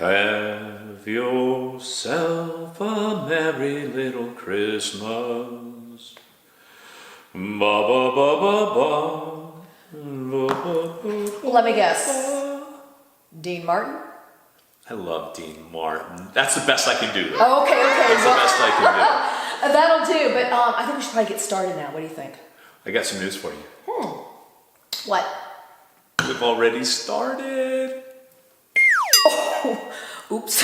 Have yourself a merry little Christmas. Ba ba ba ba ba. Ba, ba, ba, ba, Let me guess. Dean Martin? I love Dean Martin. That's the best I can do. Oh, okay. That's the best I can do. That'll do, but I think we should probably get started now. What do you think? I got some news for you. What? We've already started. Oh, oops.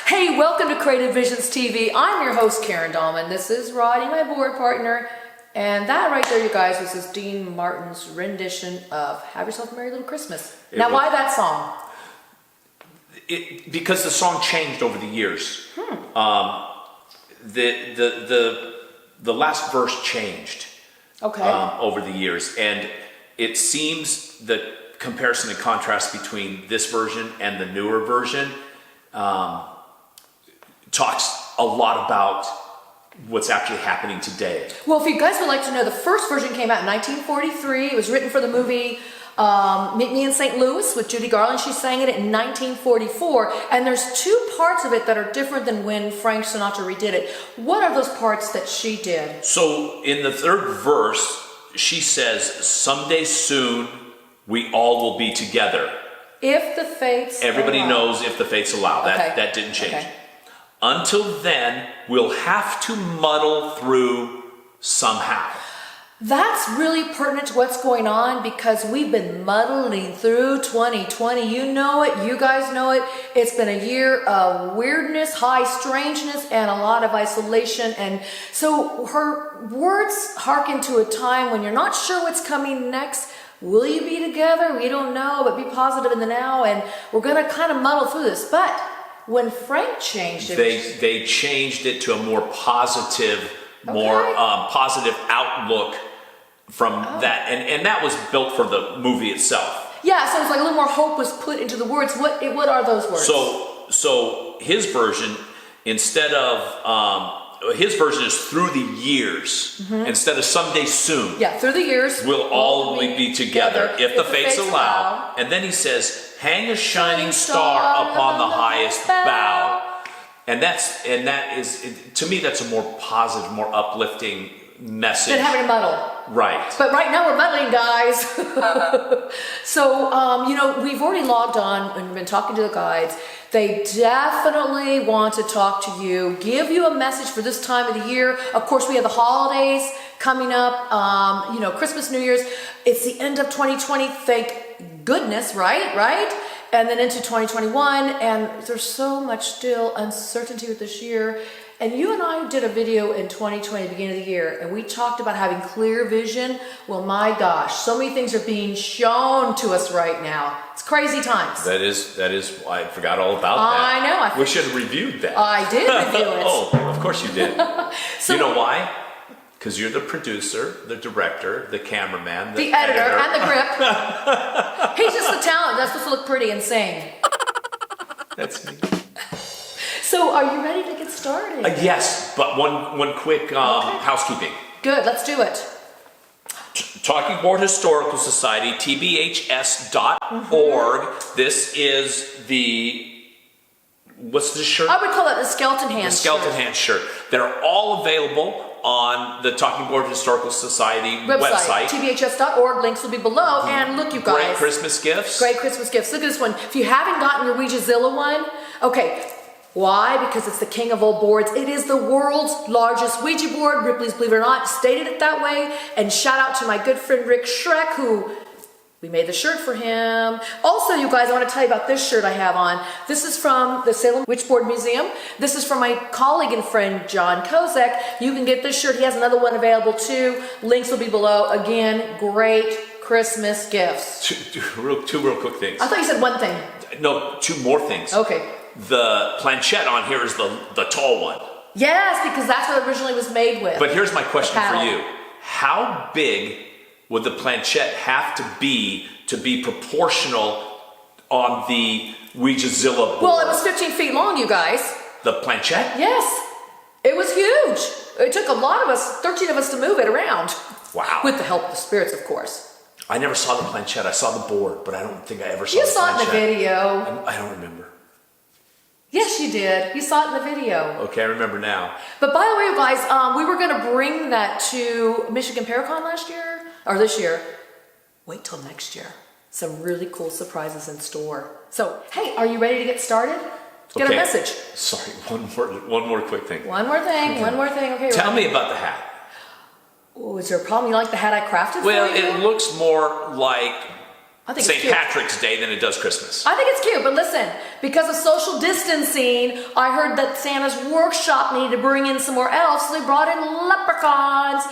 Hey, welcome to Creative Visions TV. I'm your host, Karen Dahlman. This is Rodney, my board partner. And that right there, you guys, was this Dean Martin's rendition of Have Yourself a Merry Little Christmas. Now, why that song? Because the song changed over the years. The last verse changed. Okay. Over the years, and it seems the comparison and contrast between this version and the newer version talks a lot about what's actually happening today. Well, if you guys would like to know, the first version came out in 1943. It was written for the movie Meet Me in St. Louis with Judy Garland. She sang it in 1944, and there's two parts of it that are different than when Frank Sinatra redid it. What are those parts that she did? So in the third verse, she says, "Someday soon, we all will be together. If the fates Everybody allow." knows if the fates allow. Okay. That didn't change. Okay. Until then, we'll have to muddle through somehow. That's really pertinent to what's going on because we've been muddling through 2020. You know it. You guys know it. It's been a year of weirdness, high strangeness, and a lot of isolation. And so her words harken to a time when you're not sure what's coming next. Will you be together? We don't know, but be positive in the now. And we're going to kind of muddle through this. But when Frank changed it, they changed it to a more positive, more positive outlook from that, and that was built for the movie itself. Yeah, so it's like a little more hope was put into the words. What are those words? So his version, instead of his version is through the years instead of someday soon. Yeah, through the years we'll all be together if the fates allow. And then he says, "Hang a shining star upon the highest bough." And that is, to me, that's a more positive, more uplifting message than having a muddle. Right. But right now we're muddling, guys. So, we've already logged on and been talking to the guides. They definitely want to talk to you, give you a message for this time of the year. Of course, we have the holidays coming up, Christmas, New Year's. It's the end of 2020, thank goodness, right? And then into 2021, and there's so much still uncertainty with this year. And you and I did a video in 2020, beginning of the year, and we talked about having clear vision. Well, my gosh, so many things are being shown to us right now. It's crazy times. That is. I forgot all about that. I know. We should have reviewed that. I did review it. Oh, of course you did. So, you know why? Because you're the producer, the director, the cameraman, the editor, and the grip. He's just the talent. That's supposed to look pretty and sing. That's me. So, are you ready to get started? Yes, but one quick housekeeping. Good, let's do it. Talking Board Historical Society, tbhs.org. This is what's the shirt? I would call it the skeleton hand shirt. The skeleton hand shirt. They're all available on the Talking Board Historical Society website. tbhs.org. Links will be below. And look, you guys. Great Christmas gifts. Great Christmas gifts. Look at this one. If you haven't gotten your Ouija Zilla one, okay. Why? Because it's the king of all boards. It is the world's largest Ouija board. Ripley's, believe it or not, stated it that way. And shout out to my good friend Rick Schreck, who we made the shirt for him. Also, you guys, I want to tell you about this shirt I have on. This is from the Salem Witch Board Museum. This is from my colleague and friend John Kozak. You can get this shirt. He has another one available too. Links will be below. Again, great Christmas gifts. Two real quick things. I thought you said one thing. No, two more things. Okay. The planchette on here is the tall one. Yes, because that's what it originally was made with. But here's my question for you. How big would the planchette have to be proportional on the Ouija Zilla board? Well, it was 15 feet long, you guys. The planchette? Yes. It was huge. It took a lot of us, 13 of us, to move it around. Wow. With the help of the spirits, of course. I never saw the planchette. I saw the board, but I don't think I ever saw the planchette. You saw it in the video. I don't remember. Yes, you did. You saw it in the video. Okay, I remember now. But by the way, guys, we were going to bring that to Michigan Paracon last year, or this year. Wait till next year. Some really cool surprises in store. So, hey, are you ready to get started? Get a message. Sorry, one more quick thing. One more thing. Okay. Tell me about the hat. Oh, is there a problem? You like the hat I crafted Well, for you? it looks more like I think St. Patrick's Day than it does Christmas. I think it's cute, but listen, because of social distancing, I heard that Santa's workshop needed to bring in somewhere else, so they brought in leprechauns.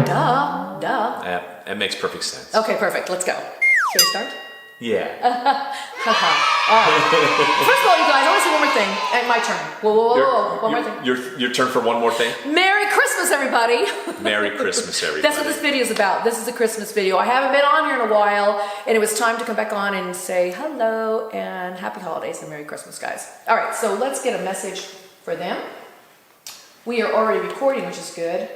Duh. That makes perfect sense. Okay, perfect. Let's go. Should we start? Yeah. All right. First of all, you guys, I want to say one more thing. My turn. Whoa. One more thing. Your turn for one more thing? Merry Christmas, everybody. Merry Christmas, everybody. That's what this video is about. This is a Christmas video. I haven't been on here in a while, and it was time to come back on and say hello and happy holidays and Merry Christmas, guys. All right, so let's get a message for them. We are already recording, which is good.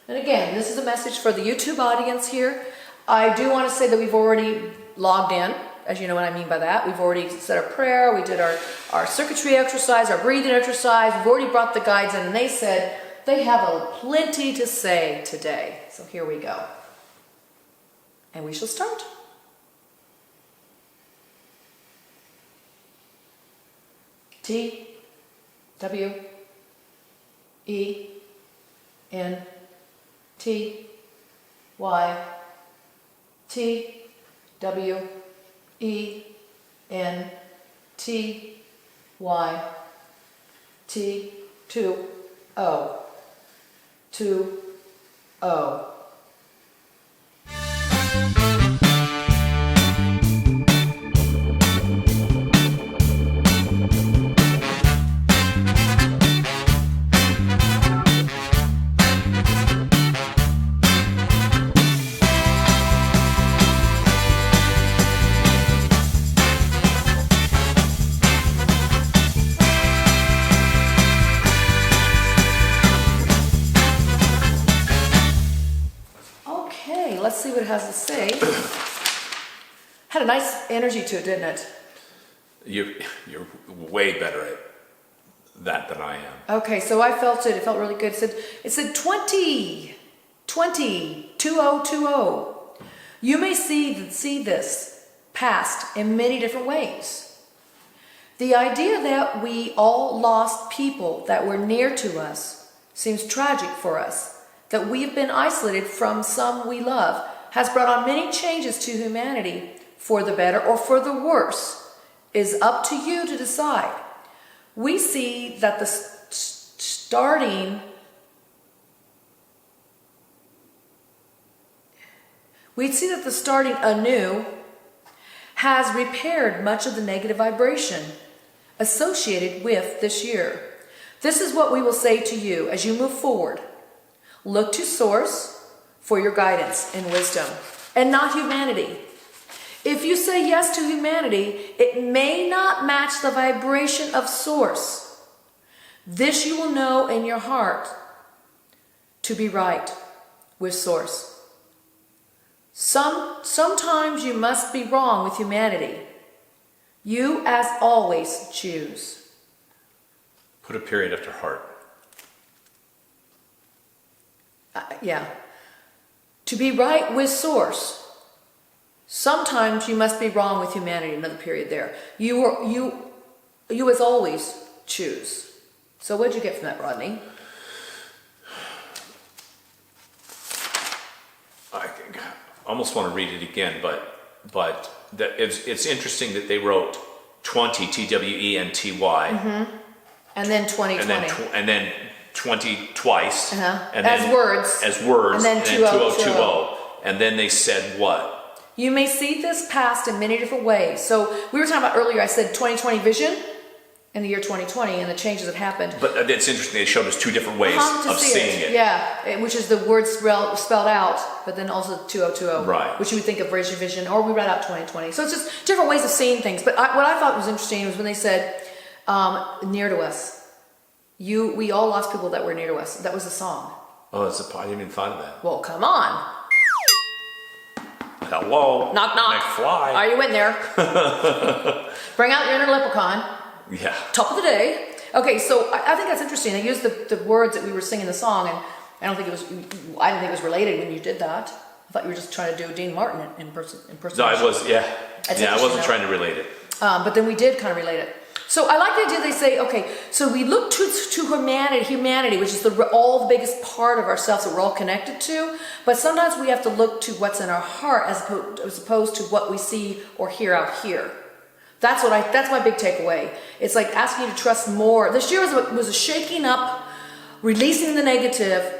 And again, this is a message for the YouTube audience here. I do want to say that we've already logged in, as you know what I mean by that. We've already said our prayer, we did our circuitry exercise, our breathing exercise. We've already brought the guides in, and they said they have plenty to say today. So here we go. And we shall start. T, W, E, N, T, Y, T, W, E, N, T, Y, T, 2, O, 2, O. Let's see what it has to say. Had a nice energy to it, didn't it? You're way better at that than I am. Okay, so I felt it. It felt really good. It said 20, 2020. You may see this past in many different ways. The idea that we all lost people that were near to us seems tragic for us. That we've been isolated from some we love has brought on many changes to humanity for the better or for the worse is up to you to decide. We see that the starting anew has repaired much of the negative vibration associated with this year. This is what we will say to you as you move forward. Look to Source for your guidance and wisdom, and not humanity. If you say yes to humanity, it may not match the vibration of Source. This you will know in your heart to be right with Source. Sometimes you must be wrong with humanity. You, as always, choose. Put a period after heart. Yeah. To be right with Source. Sometimes you must be wrong with humanity. Another period there. You as always choose. So what did you get from that, Rodney? I almost want to read it again, but it's interesting that they wrote 20 TWENTY, and then 2020, and then 20 twice, and as then words, and then 2020, and then they said what? You may see this past in many different ways. So we were talking about earlier. I said 2020 vision. In the year 2020 and the changes that happened. But it's interesting, they showed us two different ways of seeing it. Yeah, which is the word spelled out, but then also 2020. Right. Which you would think of vision, or we read out 2020. So it's just different ways of seeing things. But what I thought was interesting was when they said, near to us. We all lost people that were near to us. That was a song. Oh, I didn't even thought of that. Well, come on. Hello. Knock, knock. McFly. Are you in there? Bring out your inner leprechaun. Yeah. Top of the day. Okay, so I think that's interesting. They used the words that we were singing the song, and I don't think it was related when you did that. I thought you were just trying to do Dean Martin in person. No, I was, yeah. That's Yeah, I wasn't interesting, trying to relate it. but then we did kind of relate it. So I like the idea they say, okay, so we look to humanity, which is all the biggest part of ourselves that we're all connected to, but sometimes we have to look to what's in our heart as opposed to what we see or hear out here. That's my big takeaway. It's like asking you to trust more. This year was a shaking up, releasing the negative.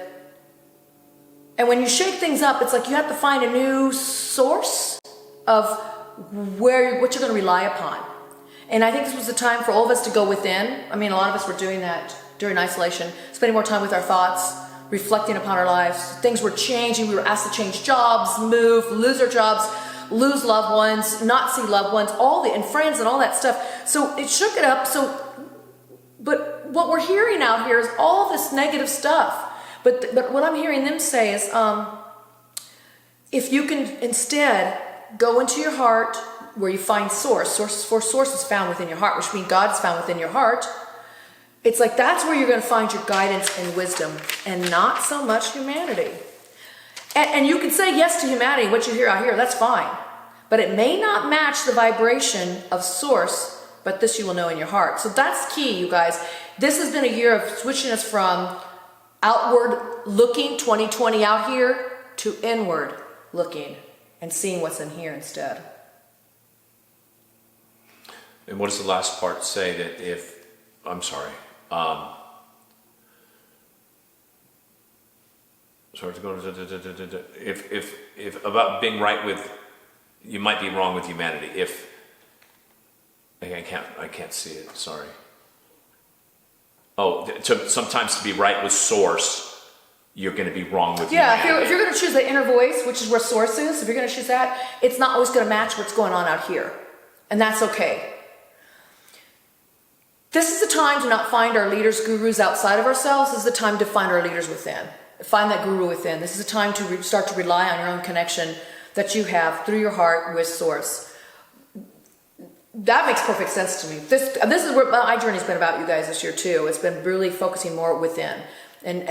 And when you shake things up, it's like you have to find a new source of what you're going to rely upon. And I think this was the time for all of us to go within. I mean, a lot of us were doing that during isolation, spending more time with our thoughts, reflecting upon our lives. Things were changing. We were asked to change jobs, move, lose our jobs, lose loved ones, not see loved ones, and friends and all that stuff. So it shook it up. But what we're hearing out here is all this negative stuff. But what I'm hearing them say is, if you can instead go into your heart where you find source is found within your heart, which means God is found within your heart. It's like that's where you're going to find your guidance and wisdom, and not so much humanity. And you can say yes to humanity, what you hear out here, that's fine. But it may not match the vibration of source, but this you will know in your heart. So that's key, you guys. This has been a year of switching us from outward looking, 2020 out here, to inward looking and seeing what's in here instead. And what does the last part say? That if if about being right with, you might be wrong with humanity. If I can't see it. Sorry. Sometimes to be right with source, you're going to be wrong with humanity. If you're going to choose the inner voice, which is where source is, if you're going to choose that, it's not always going to match what's going on out here. And that's okay. This is the time to not find our leaders, gurus outside of ourselves. This is the time to find our leaders within. Find that guru within. This is the time to start to rely on your own connection that you have through your heart with source. That makes perfect sense to me. This is where my journey's been about, you guys, this year too. It's been really focusing more within and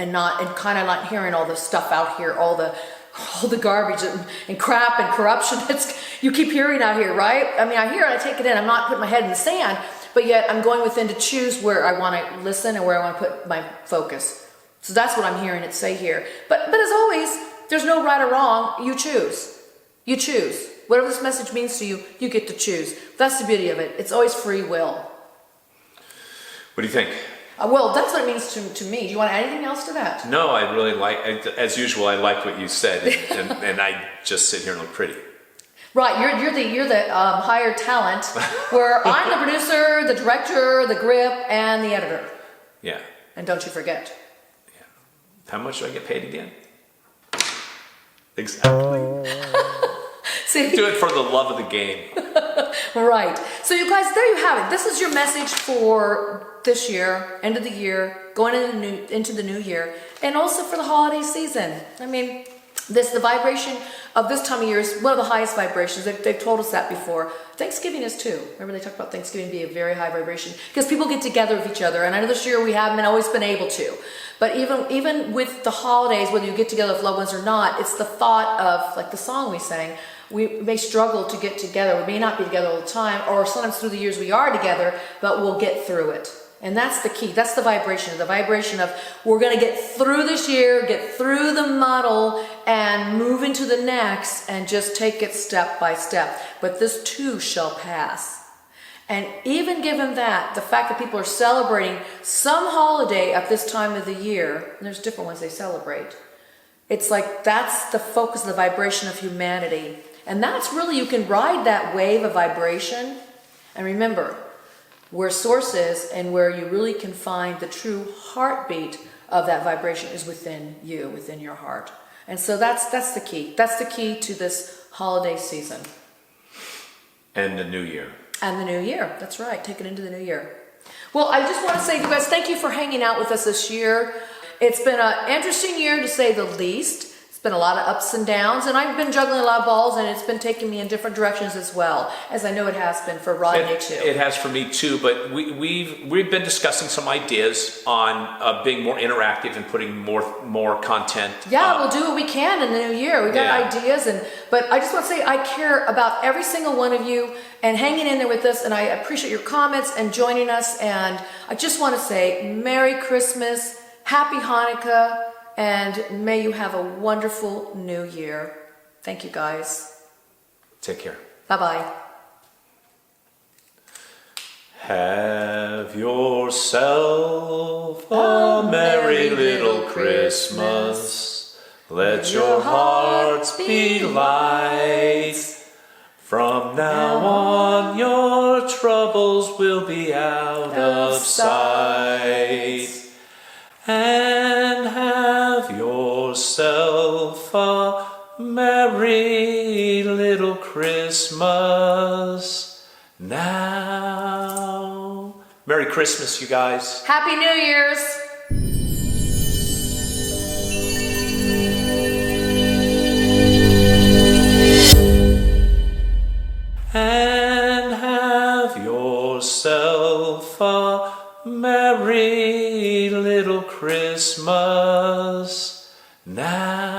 kind of not hearing all the stuff out here, all the garbage and crap and corruption that's you keep hearing out here, right? I mean, I hear it, I take it in. I'm not putting my head in the sand, but yet I'm going within to choose where I want to listen and where I want to put my focus. So that's what I'm hearing it say here. But as always, there's no right or wrong. You choose. You choose. Whatever this message means to you, you get to choose. That's the beauty of it. It's always free will. What do you think? Well, that's what it means to me. Do you want to add anything else to that? No, I really as usual, I liked what you said, and I just sit here and look pretty. Right, you're the higher talent, where I'm the producer, the director, the grip, and the editor. Yeah. And don't you forget. Yeah. How much do I get paid again? Exactly. See? Do it for the love of the game. Right. So you guys, there you have it. This is your message for this year, end of the year, going into the new year, and also for the holiday season. I mean, the vibration of this time of year is one of the highest vibrations. They've told us that before. Thanksgiving is too. Remember they talk about Thanksgiving being a very high vibration because people get together with each other. And I know this year we haven't always been able to. But even with the holidays, whether you get together with loved ones or not, it's the thought of, like the song we sang, we may struggle to get together. We may not be together all the time, or sometimes through the years we are together, but we'll get through it. And that's the key. That's the vibration of we're going to get through this year, get through the muddle, and move into the next, and just take it step by step. But this too shall pass. And even given that, the fact that people are celebrating some holiday at this time of the year, and there's different ones they celebrate, it's like that's the focus, the vibration of humanity. And that's really, you can ride that wave of vibration. And remember, where source is and where you really can find the true heartbeat of that vibration is within you, within your heart. And so that's the key. That's the key to this holiday season. And the new year. And the new year. That's right. Take it into the new year. Well, I just want to say to you guys, thank you for hanging out with us this year. It's been an interesting year to say the least. been a lot of ups and downs, and I've been juggling a lot of balls, and it's been taking me in different directions as well, as I know it has been for Rodney too. It has for me too, but we've been discussing some ideas on being more interactive and putting more content. Yeah, we'll do what we can in the new year. We got Yeah. ideas, but I just want to say I care about every single one of you and hanging in there with us, and I appreciate your comments and joining us. And I just want to say Merry Christmas, Happy Hanukkah, and may you have a wonderful new year. Thank you, guys. Take care. Bye-bye. Have yourself a merry little Christmas. Let your hearts be light. From now on, your troubles will be out of sight. And have yourself a merry little Christmas now. Merry Christmas, you guys. Happy New Year's. And have yourself a merry little Christmas now.